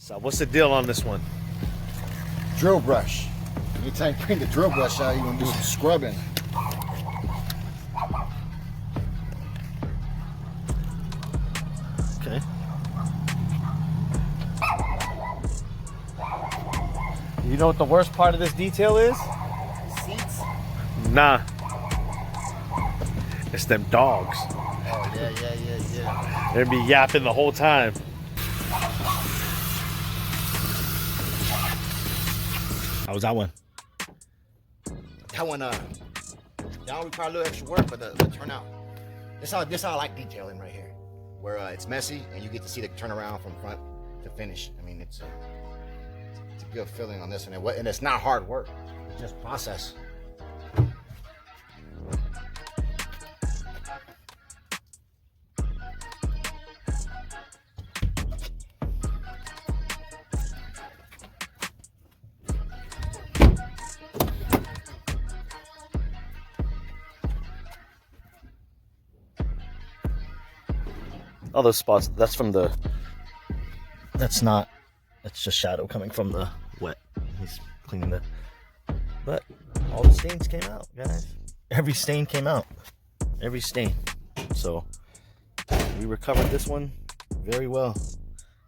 So what's the deal on this one? Drill brush. Anytime you bring the drill brush out, you're gonna do some scrubbing. Okay. You know what the worst part of this detail is? Seats? Nah. It's them dogs. Oh, yeah. They'd be yapping the whole time. How was that one? That one, that one required a little extra work, but the turnout. This how I like detailing right here, where it's messy and you get to see the turnaround from front to finish. I mean, it's a good feeling on this, and it's not hard work. It's just process. All those spots, that's just shadow coming from the wet. He's cleaning the, but all the stains came out, guys. Every stain came out. Every stain. So we recovered this one very well.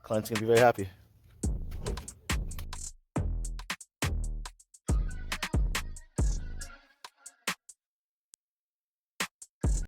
Client's gonna be very happy.